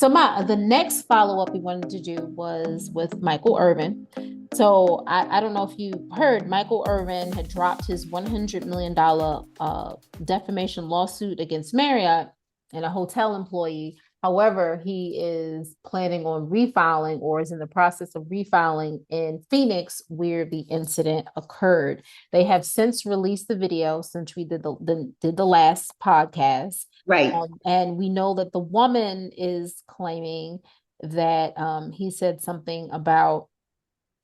So the next follow-up we wanted to do was with Michael Irvin. So I don't know if you heard, Michael Irvin had dropped his $100 million defamation lawsuit against Marriott and a hotel employee. However, he is planning on refiling or is in the process of refiling in Phoenix where the incident occurred. They have since released the video since we did the last podcast. Right. And we know that the woman is claiming that he said something about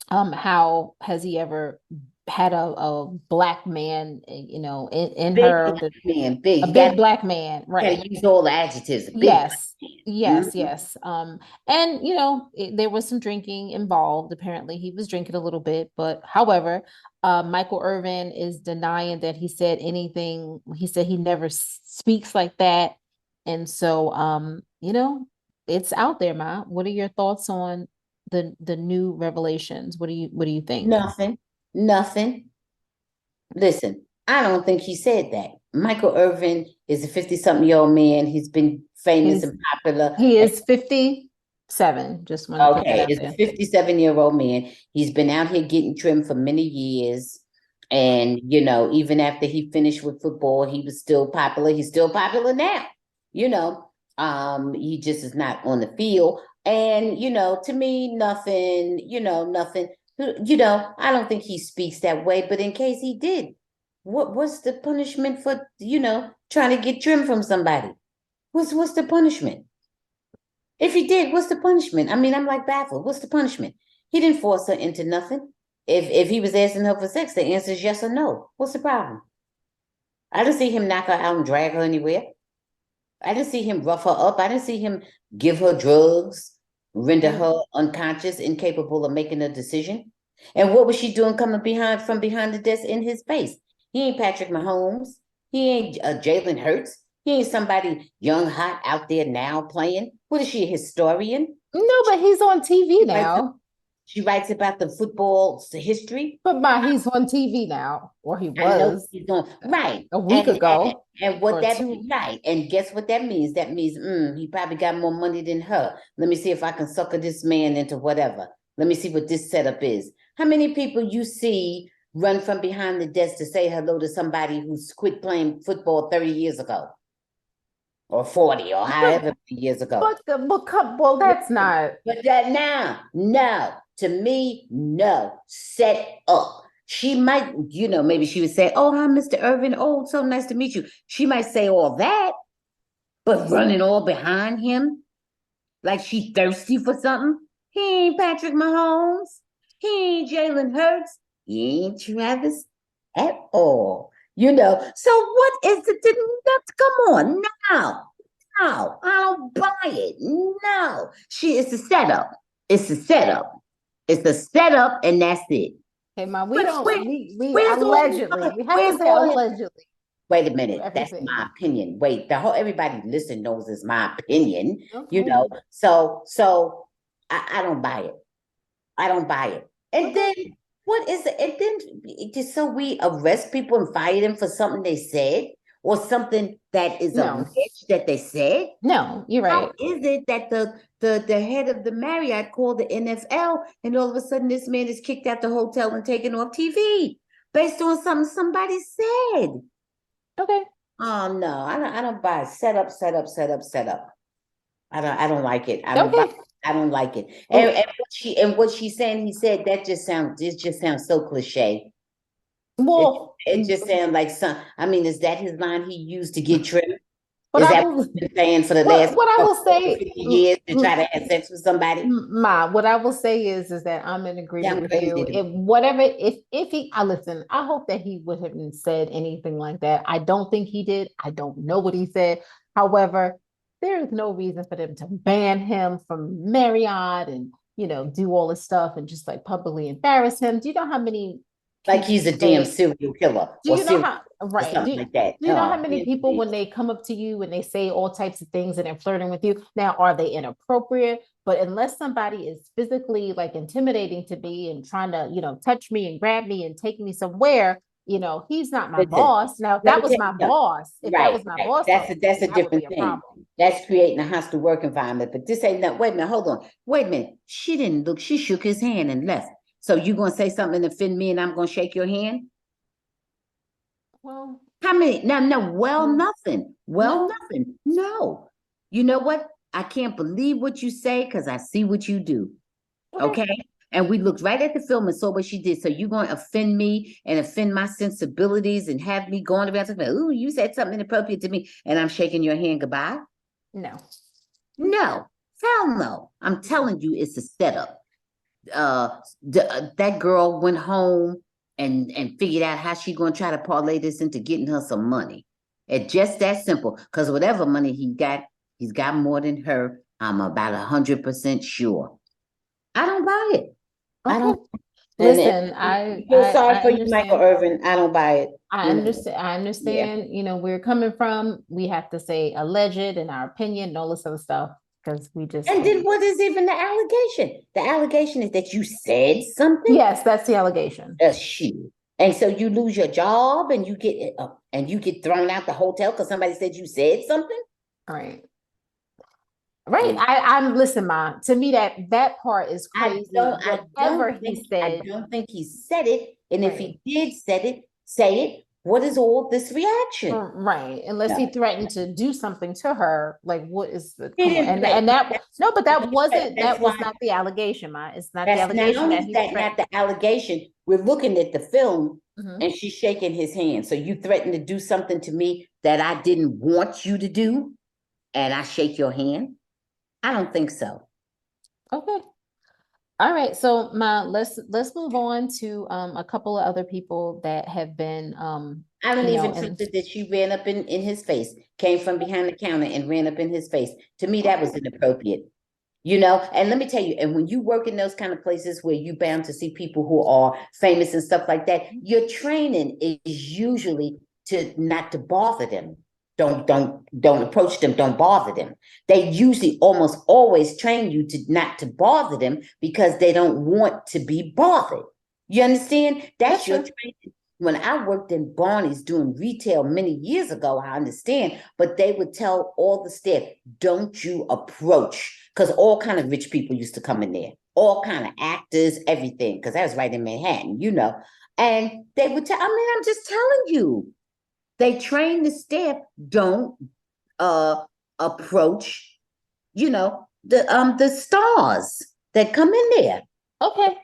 how has he ever had a black man, in Big her, black man, big. a You big got black man, right? to use all the adjectives. Big black Yes, man. yes, yes. And there was some drinking involved. Apparently, he was drinking a little bit, but however, Michael Irvin is denying that he said anything. He said he never speaks like that, and so it's out there, Ma. What are your thoughts on the new revelations? What do you think? Nothing. Nothing. Listen, I don't think he said that. Michael Irvin is a 50-something-year-old man. He's been famous He's and popular. he is 57. Just want to put that Okay, out is a there. 57-year-old man. He's been out here getting trimmed for many years. And, even after he finished with football, he was still popular. He's still popular now. He just is not on the field. And, to me, nothing, nothing. I don't think he speaks that way, but in case he did, what's the punishment for, trying to get trim from somebody? What's the punishment? If he did, what's the punishment? I mean, I'm like baffled. What's the punishment? He didn't force her into nothing. If he was asking her for sex, the answer is yes or no. What's the problem? I didn't see him knock her out and drag her anywhere. I didn't see him rough her up. I didn't see him give her drugs, render her unconscious, incapable of making a decision. And what was she doing coming from behind the desk in his face? He ain't Patrick Mahomes. He ain't Jalen Hurts. He ain't somebody young, hot out there now playing. What is she, a historian? No, but he's on TV now. She writes about the football history. But he's on TV now, or he I know was he's on right a week ago. and what or that two. right. And guess what that means? That means he probably got more money than her. Let me see if I can sucker this man into whatever. Let me see what this setup is. How many people you see run from behind the desk to say hello to somebody who's quit playing football 30 years ago? Or 40 or however many years ago. Well, that's not. But that now, no. To me, no. Set up. She might, maybe she would say, "Oh, hi, Mr. Irvin. Oh, so nice to meet you." She might say all that, but running all behind him like she thirsty for something. He ain't Patrick Mahomes. He ain't Jalen Hurts. He ain't Travis at all. So what is it? Come on, no, I don't buy it. No, it's a setup. It's a setup. It's a setup, and that's it. Hey, Ma, we But don't. We where's allegedly. We have to say allegedly. Wait a minute. That's my opinion. Wait, everybody listen knows it's my opinion. Okay. So I don't buy it. I don't buy it. And then what is it? And then just so we arrest people and fire them for something they said or something that is alleged that they said? No, you're right. How is it that the head of the Marriott called the NFL and all of a sudden this man is kicked out the hotel and taken off TV based on something somebody said? Okay. Oh no, I don't buy it. Set up. I don't like it. I don't like it. And what she's saying, he said that just sounds so cliche. Well, it just sounds like is that his line he used to get trimmed? But is that what he's been saying for the last what I will say 50 years to try to have sex with somebody? What I will say is that I'm in agreement with you. If he, I listen, I hope that he would have said anything like that. I don't think he did. I don't know what he said. However, there is no reason for them to ban him from Marriott and do all this stuff and just like publicly embarrass him. Do you know how many? Like he's a damn serial killer. Do you know how? Right. Something like that. Do you know how many people when they come up to you and they say all types of things and they're flirting with you? Now, are they inappropriate? But unless somebody is physically like intimidating to me and trying to, touch me and grab me and take me somewhere, he's not my Listen, boss. Now, if let that me was tell my you something. boss, if that Right, was my right. boss That's talking a to that's me, a that would be different a thing. problem. That's creating a hostile work environment. But this ain't no, wait a minute, hold on. Wait a minute. She didn't look, she shook his hand and left. So you gonna say something to offend me and I'm gonna shake your hand? Well, How many? No, no, well, no, nothing. Well, no. nothing. No. You know what? I can't believe what you say because I see what you do. Okay. Okay. And we looked right at the film and saw what she did. So you're going to offend me and offend my sensibilities and have me going around talking, ooh, you said something inappropriate to me and I'm shaking your hand goodbye? No. No. Hell no. I'm telling you, it's a setup. That girl went home and figured out how she gonna try to parlay this into getting her some money. It's just that simple. Because whatever money he's got more than her. I'm about 100% sure. I don't buy it. I Okay. don't. And Listen, I feel sorry I for you, Michael understand. Irvin. I don't buy it. I You know. understand. I Yeah. understand, where you're coming from. We have to say alleged in our opinion, and all this other stuff, because we just And then can't. what is even the allegation? The allegation is that you said something. Yes, that's the allegation. Shoot. And so you lose your job and you get thrown out the hotel because somebody said you said something. All right. Right. And I'm listen, Ma. To me, that part is crazy. Whatever he I said, don't think he said it. And if right. he did say it, what is all this reaction? Right. Unless he No, threatened to do something to her. Like, what is the he come on? didn't say And that no, but that's that was why not the allegation, Ma. It's not the that's not allegation only that is he that not threatened. the allegation, we're looking at the film Mhm. and she's shaking his hand. So you threatened to do something to me that I didn't want you to do, and I shake your hand? I don't think so. Okay. All right, so Ma, let's move on to a couple of other people that have been I don't even trust and it that she ran up in his face, came from behind the counter and ran up in his face. To me, that was inappropriate. And let me tell you, and when you work in those kind of places where you're bound to see people who are famous and stuff like that, your training is usually to not to bother them. Don't approach them, don't bother them. They usually almost always train you to not to bother them because they don't want to be bothered. You understand? that's That's your true. training. When I worked in Barney's doing retail many years ago, I understand, but they would tell all the staff, don't you approach, because all kind of rich people used to come in there, all kind of actors, everything, because that was right in Manhattan. And they would tell, I mean, I'm just telling you, they train the staff, don't approach, the stars that come in there. Okay.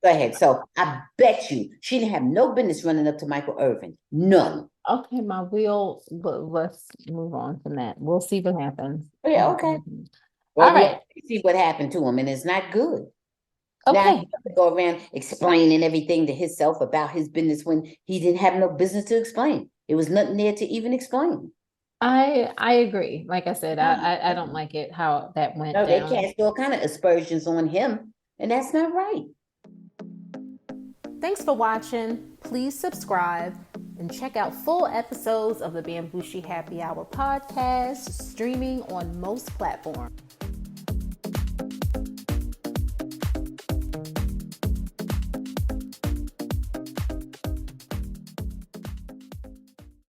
Go ahead. So I bet you she didn't have no business running up to Michael Irvin. None. Okay, Ma, let's move on from that. We'll see what happens. Yeah, okay. Well, All we right. already see what happened to him, and it's not good. Now he Okay. has to go around explaining everything to himself about his business when he didn't have no business to explain. It was nothing there to even explain. I agree. Like I said, I don't like it how that went No, they down. cast all kind of aspersions on him, and that's not right. Thanks for watching. Please subscribe and check out full episodes of the Bamgboshe Happy Hour podcast streaming on most platforms.